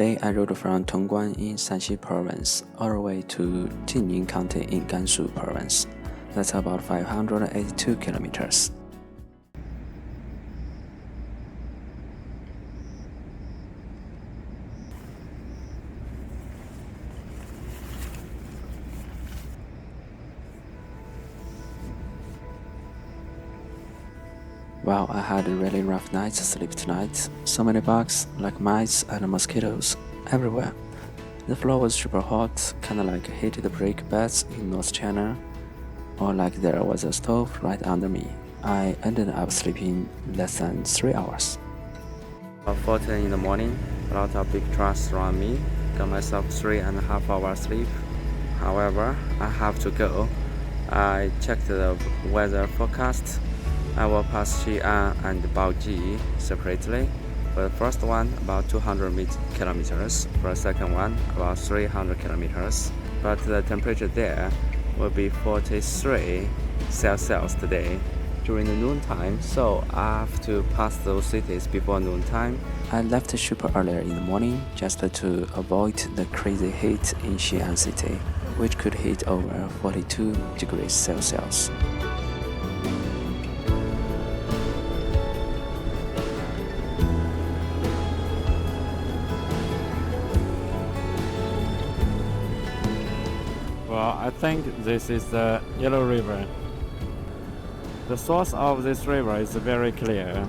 Today I rode from Tongguan in Shanxi Province all the way to Jining County in Gansu Province. That's about 582 kilometers. Wow, I had a really rough night's sleep tonight. So many bugs, like mice and mosquitoes, everywhere. The floor was super hot, kinda like heated brick beds in North China, or like there was a stove right under me. I ended up sleeping less than 3 hours. About 4:10 in the morning, a lot of big trucks around me. Got myself 3.5 hours sleep. However, I have to go. I checked the weather forecast. I will pass Xi'an and Baoji separately. For the first one, about 200 kilometers. For the second one, about 300 kilometers. But the temperature there will be 43 Celsius today during the noontime, so I have to pass those cities before noontime. I left super earlier in the morning just to avoid the crazy heat in Xi'an city, which could hit over 42 degrees Celsius. Well, I think this is the Yellow River. The source of this river is very clear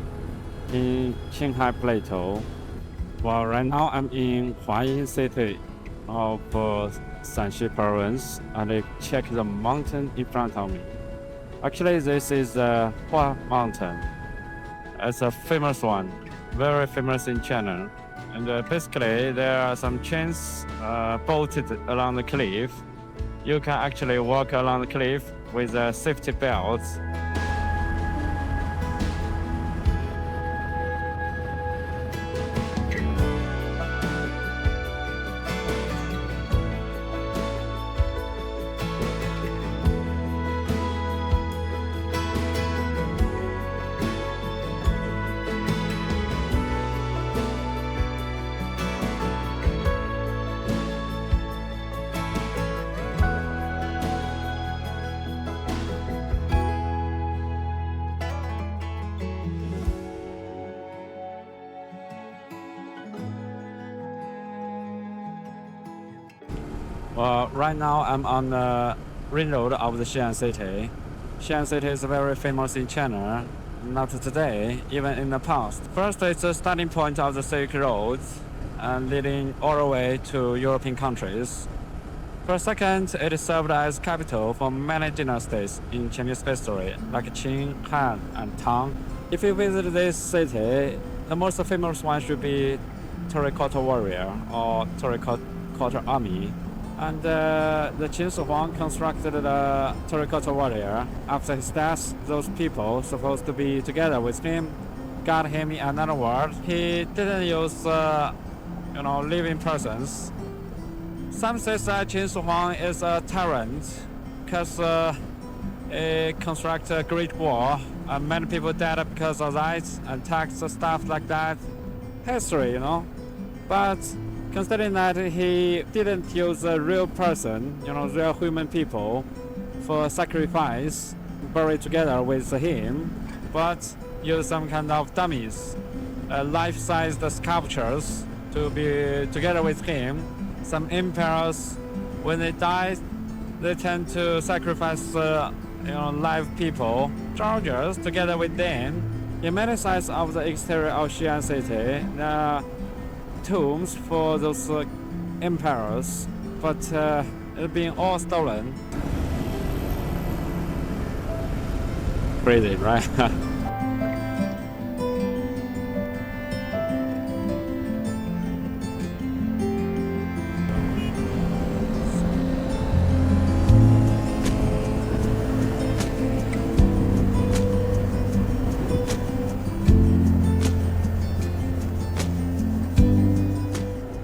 in Qinghai Plateau. Well, right now I'm in Huayin city of Shanxi province, and I check the mountain in front of me. Actually, this is the Hua Mountain. It's a famous one, very famous in China. And basically, there are some chains bolted along the cliff. You can actually walk along the cliff with a safety belt. Right now I'm on the ring road of the Xi'an city. Xi'an city is very famous in China, not today, even in the past. First, it's the starting point of the Silk Road and leading all the way to European countries. For a second, it served as capital for many dynasties in Chinese history, like Qin, Han, and Tang. If you visit this city, the most famous one should be Terracotta Warrior or Terracotta Army. And the Qin Shi Huang constructed the Terracotta Warrior. After his death, those people supposed to be together with him got him in another world. He didn't use, living persons. Some say that Qin Shi Huang is a tyrant because he constructed a great war, and many people died because of that, and tax stuff like that. History, But considering that he didn't use a real person, real human people for sacrifice, buried together with him, but use some kind of dummies, life-sized sculptures to be together with him. Some emperors, when they die, they tend to sacrifice, live people, soldiers, together with them. In many sides of the exterior of Xi'an city, tombs for those emperors, but it's been all stolen. Crazy, right?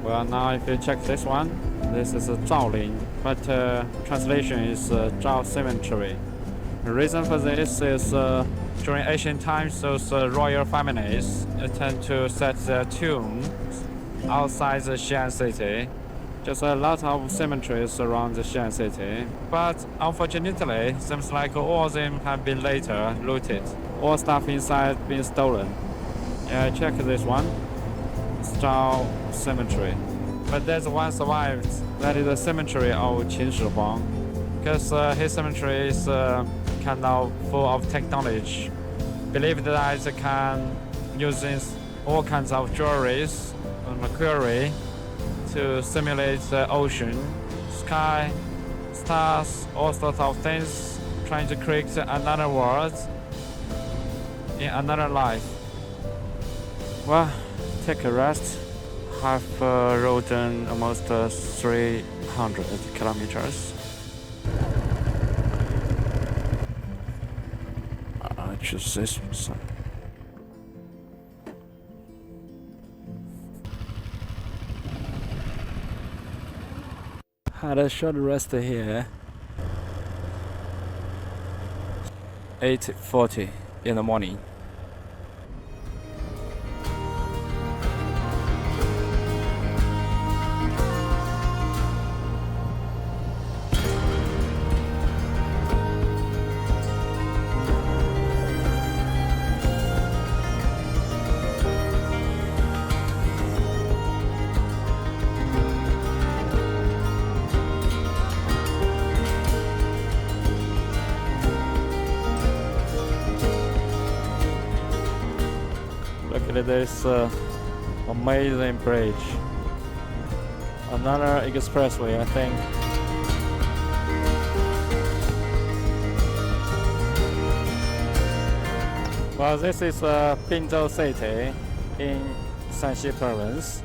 Well, now if you check this one, this is a Zhaolin, but translation is Zhao Cemetery. The reason for this is during ancient times, those royal families tend to set their tombs outside the Xi'an city. Just a lot of cemeteries around the Xi'an city. But unfortunately, seems like all of them have been later looted. All stuff inside been stolen. Yeah, check this one. Style Cemetery. But there's one survived. That is the cemetery of Qin Shi Huang. Because his cemetery is kind of full of technology. Believe that it can use all kinds of jewelries and mercury to simulate the ocean, sky, stars, all sorts of things, trying to create another world in another life. Well, take a rest. I've ridden almost 300 kilometers. I choose this one. Had a short rest here. 8:40 in the morning. Look at this amazing bridge. Another expressway, I think. Well, this is Binzhou City in Shanxi Province.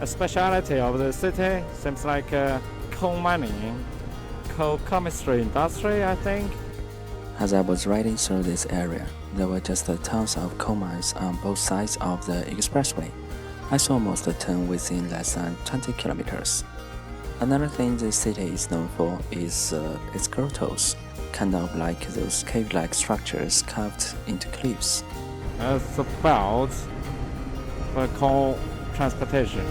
A specialty of the city seems like coal mining, coal chemistry industry, I think. As I was riding through this area, there were just tons of coal mines on both sides of the expressway. I saw most of them within less than 20 kilometers. Another thing this city is known for is its grottos, kind of like those cave-like structures carved into cliffs. It's about coal transportation.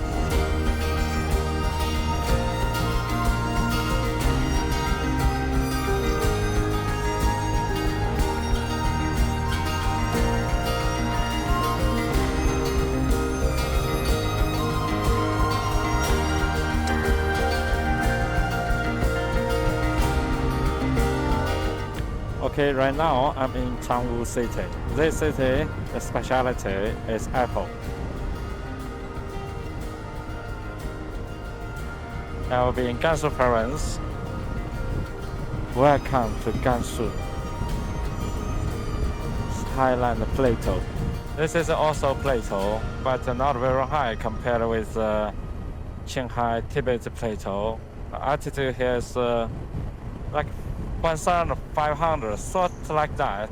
Okay, right now I'm in Changwu City. This city, the specialty is apple. I will be in Gansu Province. Welcome to Gansu, Highland Plateau. This is also plateau, but not very high compared with Qinghai Tibet Plateau. The altitude here is like 1,500, sort like that.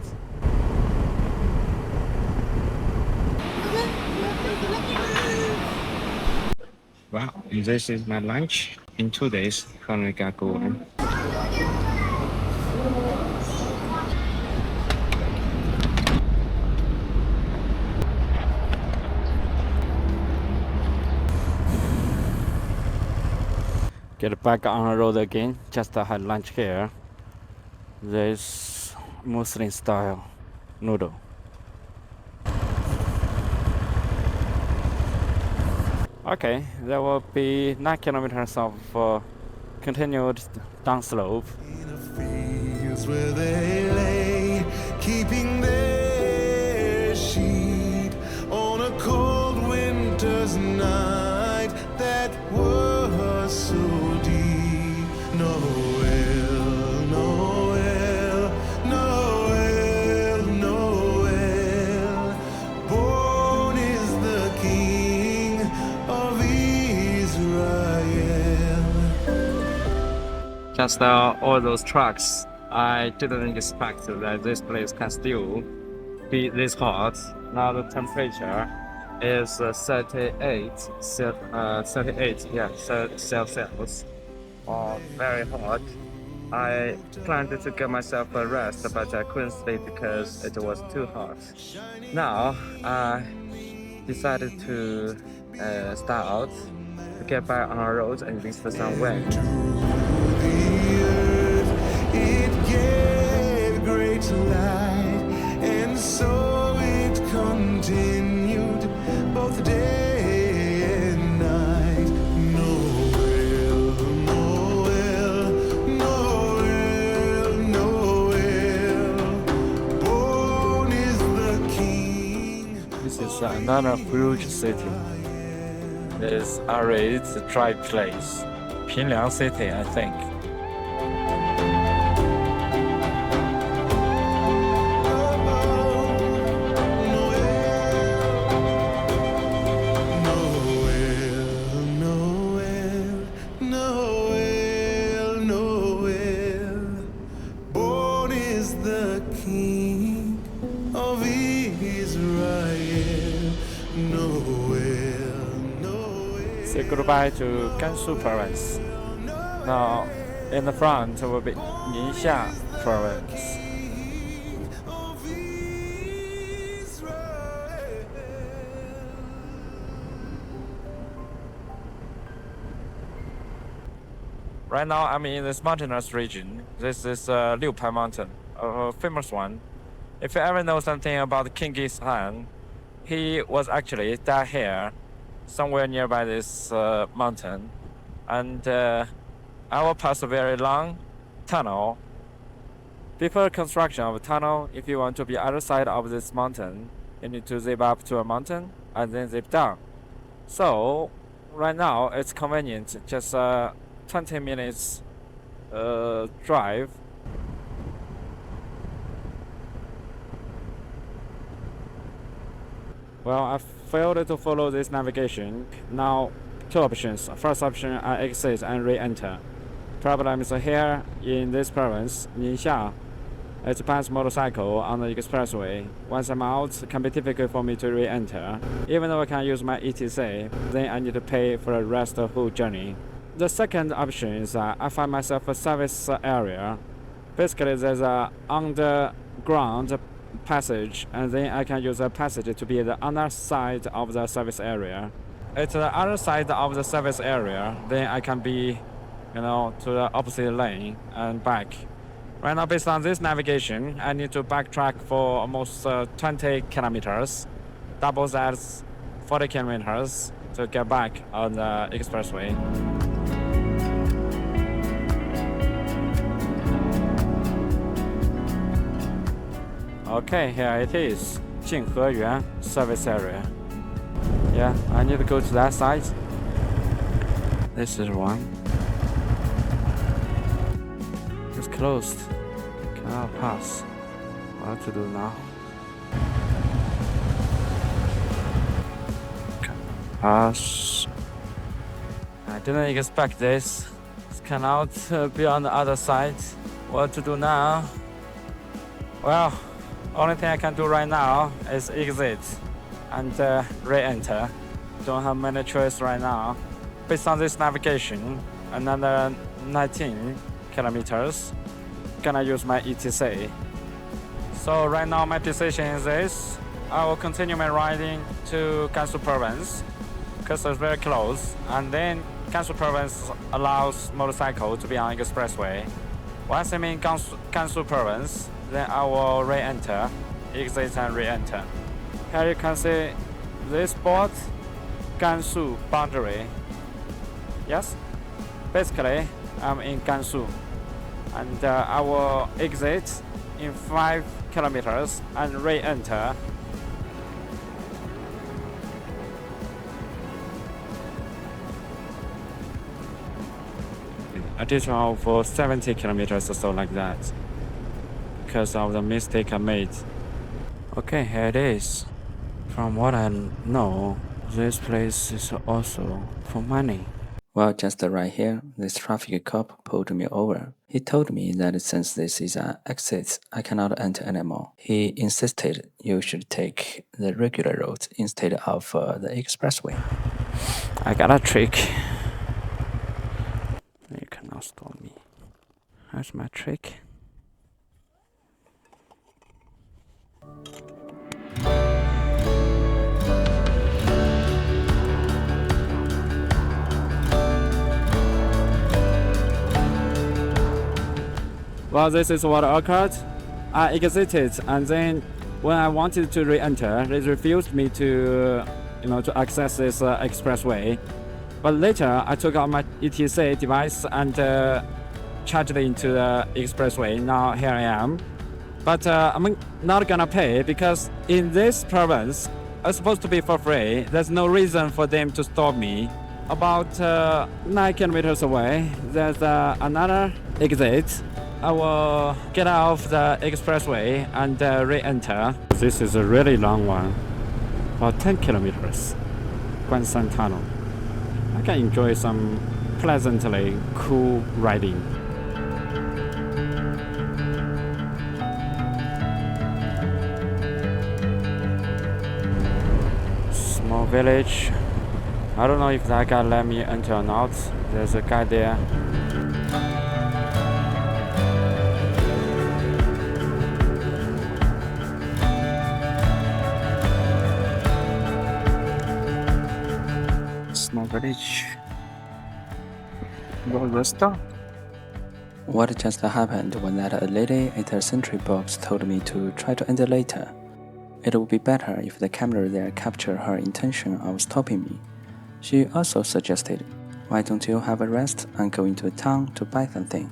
Wow, this is my lunch. In 2 days, Henry got going. Get back on the road again. Just had lunch here. This Muslim style noodle. Okay, there will be 9 kilometers of continued downslope. In the fields where they lay, keeping their sheep on a cold winter's night that was so deep. Noel, Noel, Noel, Noel, born is the King of Israel. Just all those trucks. I didn't expect that this place can still be this hot. Now the temperature is 38 Celsius. Very hot. I planned to get myself a rest, but I couldn't sleep because it was too hot. Now I decided to start out to get back on our road and visit somewhere. The earth, it gave great light, and so it continued both day and night. Noel, Noel, Noel, Noel, born is the King. This is another huge city. This arid, dry place. Pingliang City, I think. Say goodbye to Gansu province. Now, in the front will be Ningxia province. Right now, I'm in this mountainous region. This is Liupai Mountain, a famous one. If you ever know something about Genghis Khan, he was actually died here, somewhere nearby this mountain, and I will pass a very long tunnel. Before construction of a tunnel, if you want to be other side of this mountain, you need to zip up to a mountain and then zip down. So right now it's convenient, just 20 minutes drive. Well, I failed to follow this navigation. Now, two options. First option, I exit and re-enter. Problem is here in this province, Ningxia. It's past motorcycle on the expressway. Once I'm out, it can be difficult for me to re-enter. Even though I can use my ETC, then I need to pay for the rest of the whole journey. The second option is I find myself a service area. Basically, there's a underground passage, and then I can use a passage to be the other side of the service area. It's the other side of the service area, then I can be, to the opposite lane and back. Right now, based on this navigation, I need to backtrack for almost 20 kilometers, double that's 40 kilometers to get back on the expressway. Okay, here it is, Jinghe service area. Yeah, I need to go to that side. This is one. It's closed. Cannot pass. What to do now? Pass. I didn't expect this. It cannot be on the other side. What to do now? Well, only thing I can do right now is exit and re-enter. Don't have many choice right now. Based on this navigation, another 19 kilometers, gonna use my ETC. So right now my decision is this. I will continue my riding to Gansu province because it's very close, and then Gansu province allows motorcycle to be on expressway. Once I'm in Gansu province, then I will re-enter, exit and re-enter. Here you can see this board, Gansu boundary. Yes, basically I'm in Gansu, and I will exit in 5 kilometers and re-enter. Additional for 70 kilometers or so like that, because of the mistake I made. Okay, here it is. From what I know, this place is also for money. Well, just right here, this traffic cop pulled me over. He told me that since this is an exit, I cannot enter anymore. He insisted you should take the regular road instead of the expressway. I got a trick. You cannot stop me. That's my trick. Well, this is what occurred. I exited, and then when I wanted to re-enter, they refused me to, to access this expressway. But later, I took out my ETC device and charged it into the expressway. Now here I am. But I'm not gonna pay because in this province, it's supposed to be for free. There's no reason for them to stop me. About 9 kilometers away, there's another exit. I will get off the expressway and re-enter. This is a really long one, about 10 kilometers. Guanshan Tunnel. I can enjoy some pleasantly cool riding. Small village. I don't know if that guy let me enter or not. There's a guy there. Small village. Restaurant. What just happened was that a lady at her sentry box told me to try to enter later. It would be better if the camera there captured her intention of stopping me. She also suggested, "Why don't you have a rest and go into a town to buy something?"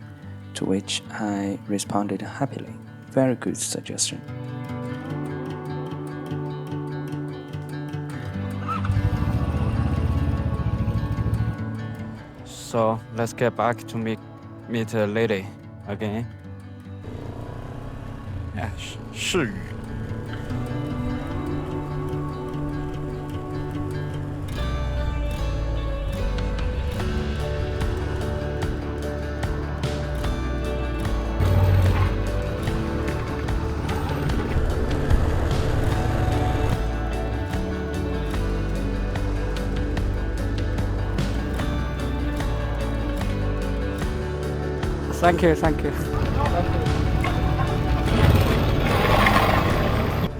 To which I responded happily. Very good suggestion. So let's get back to meet a lady again. Yeah, 世语. Thank you, thank you.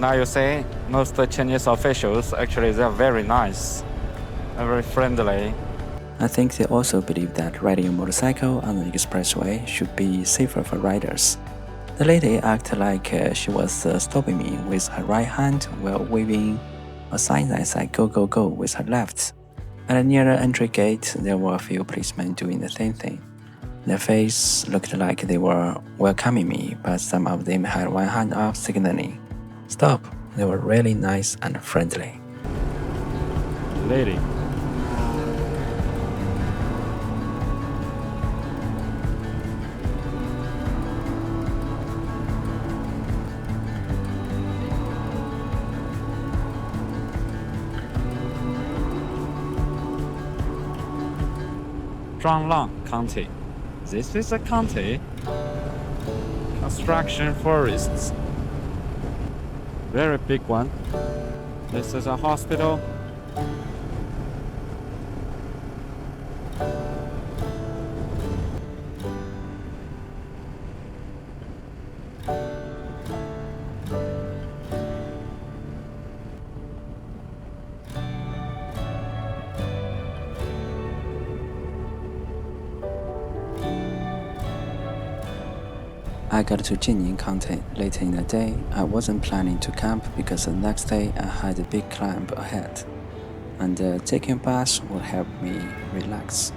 Now you see, most Chinese officials actually they're very nice, very friendly. I think they also believe that riding a motorcycle on the expressway should be safer for riders. The lady acted like she was stopping me with her right hand while waving a sign that said "Go, go, go" with her left. At near the entry gate, there were a few policemen doing the same thing. Their face looked like they were welcoming me, but some of them had one hand up signaling. Stop. They were really nice and friendly. Lady. Zhuanglang County. This is a county. Construction forests. Very big one. This is a hospital. I got to Jinying County later in the day. I wasn't planning to camp because the next day I had a big climb ahead, and taking a bus would help me relax.